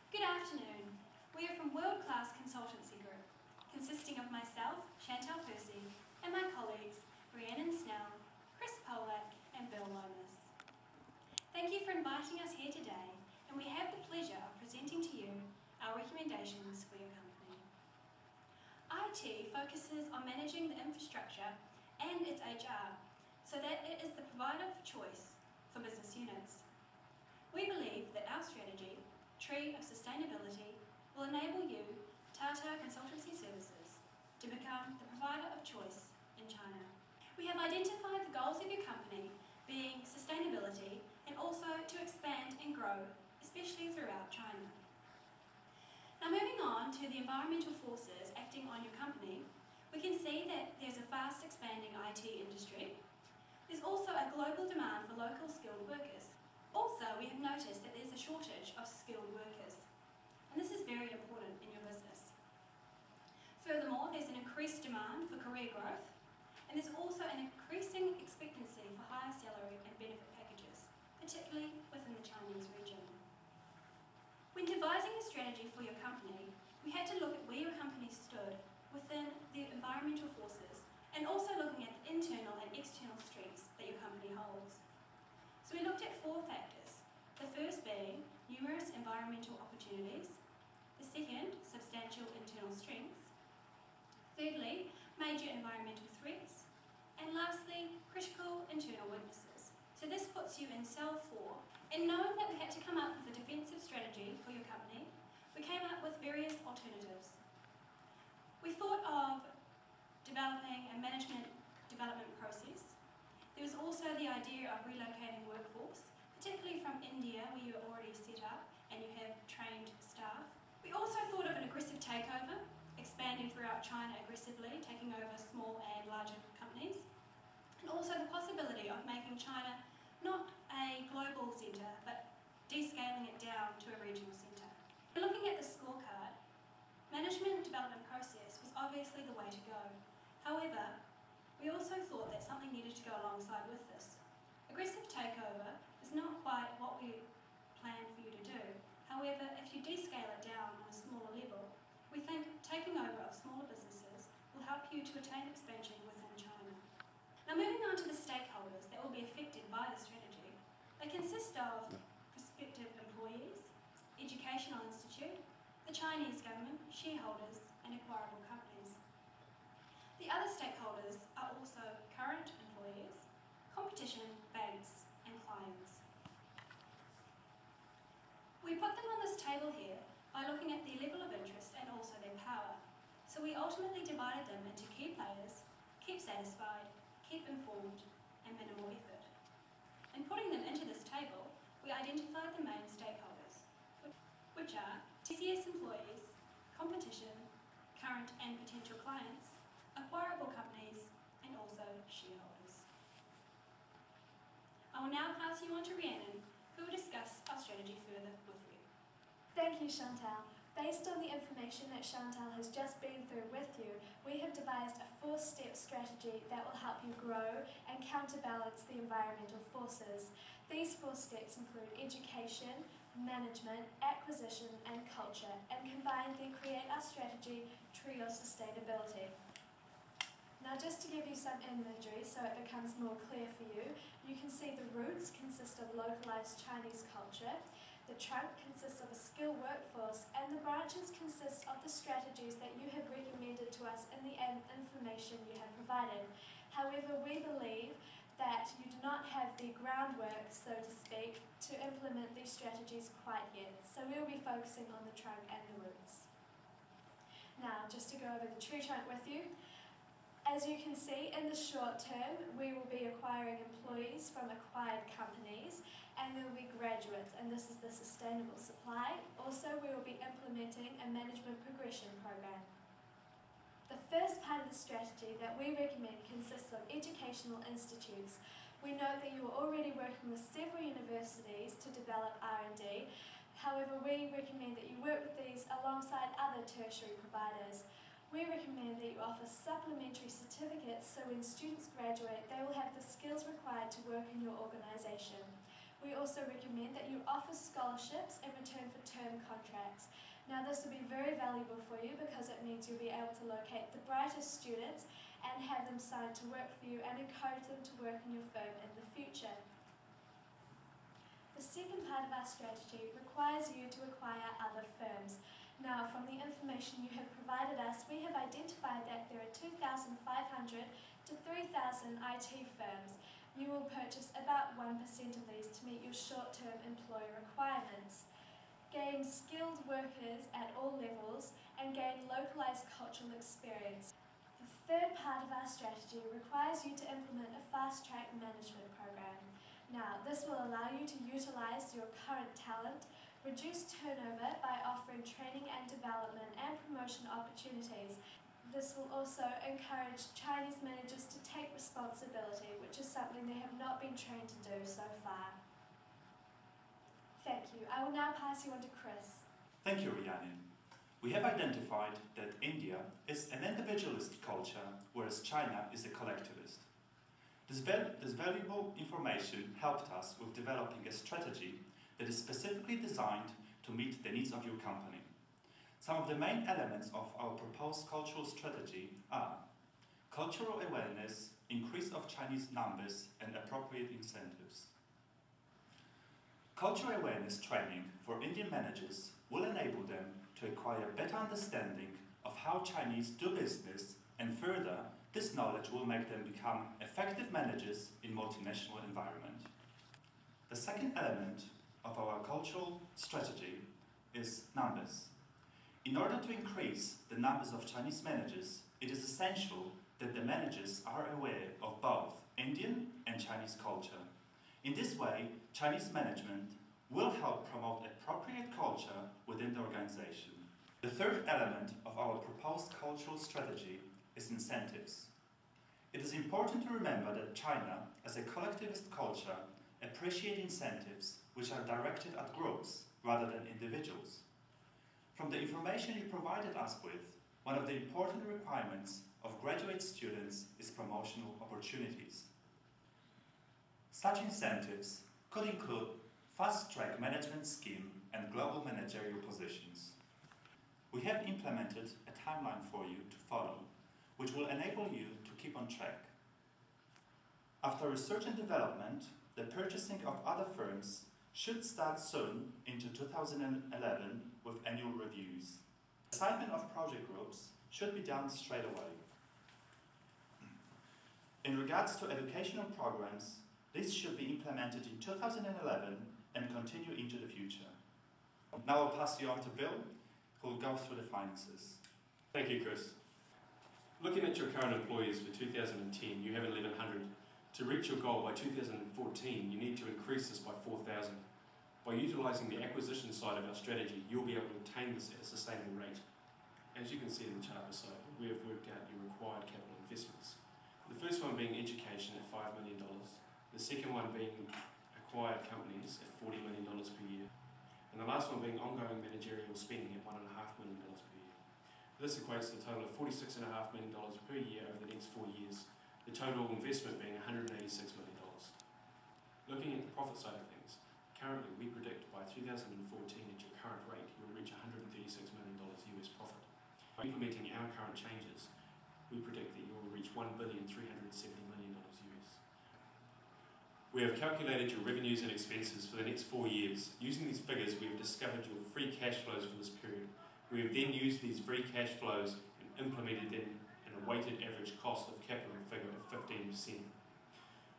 Good afternoon. We are from World Class Consultancy Group, consisting of myself, Chantal Percy, and my colleagues Rhiannon Snell, Chris Polak and Bill Lomas. Thank you for inviting us here today, and we have the pleasure of presenting to you our recommendations for your company. IT focuses on managing the infrastructure and its HR so that it is the provider of choice for business units. We believe that our strategy, Tree of Sustainability, will enable you, Tata Consultancy Services, to become the provider of choice in China. We have identified the goals of your company being sustainability and also to expand and grow, especially throughout China. Now moving on to the environmental forces acting on your company, we can see that there's a fast expanding IT industry. There's also a global demand for local skilled workers. Also, we have noticed that there's a shortage of skilled workers, and this is very important in your business. Furthermore, there's an increased demand for career growth, and there's also an increasing expectancy for higher salary and benefit packages, particularly within the Chinese region. When devising a strategy for your company, we had to look at where your company stood within the environmental forces and also looking at the internal and external strengths that your company holds. So we looked at 4 factors, the first being numerous environmental opportunities, the second, substantial internal strengths, thirdly, major environmental threats, and lastly, critical internal weaknesses. So this puts you in cell 4. And knowing that we had to come up with a defensive strategy for your company, we came up with various alternatives. We thought of developing a management development process. There was also the idea of relocating workforce, particularly from India where you are already set up and you have trained staff. We also thought of an aggressive takeover, expanding throughout China aggressively, taking over small and larger companies, and also the possibility of making China not a global centre, but descaling it down to a regional centre. Looking at the scorecard, management development process was obviously the way to go. However, we also thought that something needed to go alongside with this. Aggressive takeover is not quite what we planned for you to do. However, if you descale it down on a smaller level, we think taking over of smaller businesses will help you to attain expansion within China. Now moving on to the stakeholders that will be affected by the strategy. They consist of prospective employees, educational institute, the Chinese government, shareholders and acquirable companies. The other stakeholders are also current employees, competition, banks and clients. We put them on this table here by looking at their level of interest and also their power. So we ultimately divided them into key players, keep satisfied, keep informed and minimal effort. In putting them into this table, we identified the main stakeholders, which are TCS employees, competition, current and potential clients, acquirable companies and also shareholders. I will now pass you on to Rhiannon, who will discuss our strategy further with you. Thank you, Chantal. Based on the information that Chantal has just been through with you, we have devised a 4-step strategy that will help you grow and counterbalance the environmental forces. These 4 steps include education, management, acquisition and culture, and combined they create our strategy, Tree of Sustainability. Now just to give you some imagery so it becomes more clear for you, you can see the roots consist of localised Chinese culture, the trunk consists of a skilled workforce, and the branches consist of the strategies that you have recommended to us in the information you have provided. However, we believe that you do not have the groundwork, so to speak, to implement these strategies quite yet, so we will be focusing on the trunk and the roots. Now, just to go over the tree trunk with you, as you can see, in the short term, we will be acquiring employees from acquired companies and there will be graduates, and this is the sustainable supply. Also, we will be implementing a management progression program. The first part of the strategy that we recommend consists of educational institutes. We note that you are already working with several universities to develop R&D. However, we recommend that you work with these alongside other tertiary providers. We recommend that you offer supplementary certificates so when students graduate, they will have the skills required to work in your organisation. We also recommend that you offer scholarships in return for term contracts. Now this will be very valuable for you because it means you'll be able to locate the brightest students and have them signed to work for you and encourage them to work in your firm in the future. The second part of our strategy requires you to acquire other firms. Now, from the information you have provided us, we have identified that there are 2,500 to 3,000 IT firms. You will purchase about 1% of these to meet your short-term employee requirements. Gain skilled workers at all levels and gain localised cultural experience. The third part of our strategy requires you to implement a fast-track management program. Now, this will allow you to utilise your current talent, reduce turnover by offering training and development and promotion opportunities. This will also encourage Chinese managers to take responsibility, which is something they have not been trained to do so far. Thank you. I will now pass you on to Chris. Thank you, Rhiannon. We have identified that India is an individualist culture, whereas China is a collectivist. This valuable information helped us with developing a strategy that is specifically designed to meet the needs of your company. Some of the main elements of our proposed cultural strategy are cultural awareness, increase of Chinese numbers, and appropriate incentives. Cultural awareness training for Indian managers will enable them to acquire better understanding of how Chinese do business, and further, this knowledge will make them become effective managers in multinational environment. The second element of our cultural strategy is numbers. In order to increase the numbers of Chinese managers, it is essential that the managers are aware of both Indian and Chinese culture. In this way, Chinese management will help promote appropriate culture within the organization. The third element of our proposed cultural strategy is incentives. It is important to remember that China, as a collectivist culture, appreciates incentives which are directed at groups rather than individuals. From the information you provided us with, one of the important requirements of graduate students is promotional opportunities. Such incentives could include fast-track management scheme and global managerial positions. We have implemented a timeline for you to follow, which will enable you to keep on track. After research and development, the purchasing of other firms should start soon into 2011 with annual reviews. Assignment of project groups should be done straight away. In regards to educational programs, this should be implemented in 2011 and continue into the future. Now I'll pass you on to Bill, who will go through the finances. Thank you, Chris. Looking at your current employees for 2010, you have 1,100. To reach your goal by 2014, you need to increase this by 4,000. By utilising the acquisition side of our strategy, you'll be able to obtain this at a sustainable rate. As you can see in the chart beside, we have worked out your required capital investments. The first one being education at $5 million. The second one being acquired companies at $40 million per year. And the last one being ongoing managerial spending at $1.5 million per year. This equates to a total of $46.5 million per year over the next 4 years, the total investment being $186 million. Looking at the profit side of things, currently we predict by 2014 at your current rate you will reach $136 million US profit. By implementing our current changes, we predict that you will reach $1,370 million US. We have calculated your revenues and expenses for the next 4 years. Using these figures, we have discovered your free cash flows for this period. We have then used these free cash flows and implemented them in a weighted average cost of capital figure of 15%.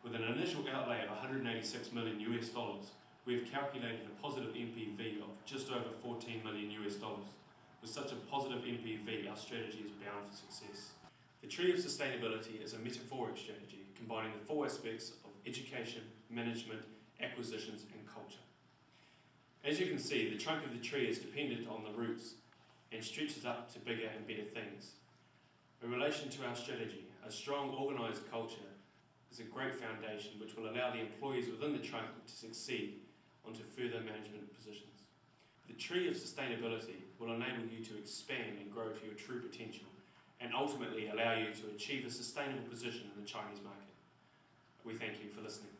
With an initial outlay of $186 million US dollars, we have calculated a positive NPV of just over $14 million US dollars. With such a positive NPV, our strategy is bound for success. The tree of sustainability is a metaphoric strategy combining the 4 aspects of education, management, acquisitions, and culture. As you can see, the trunk of the tree is dependent on the roots and stretches up to bigger and better things. In relation to our strategy, a strong, organised culture is a great foundation which will allow the employees within the trunk to succeed onto further management positions. The tree of sustainability will enable you to expand and grow to your true potential and ultimately allow you to achieve a sustainable position in the Chinese market. We thank you for listening.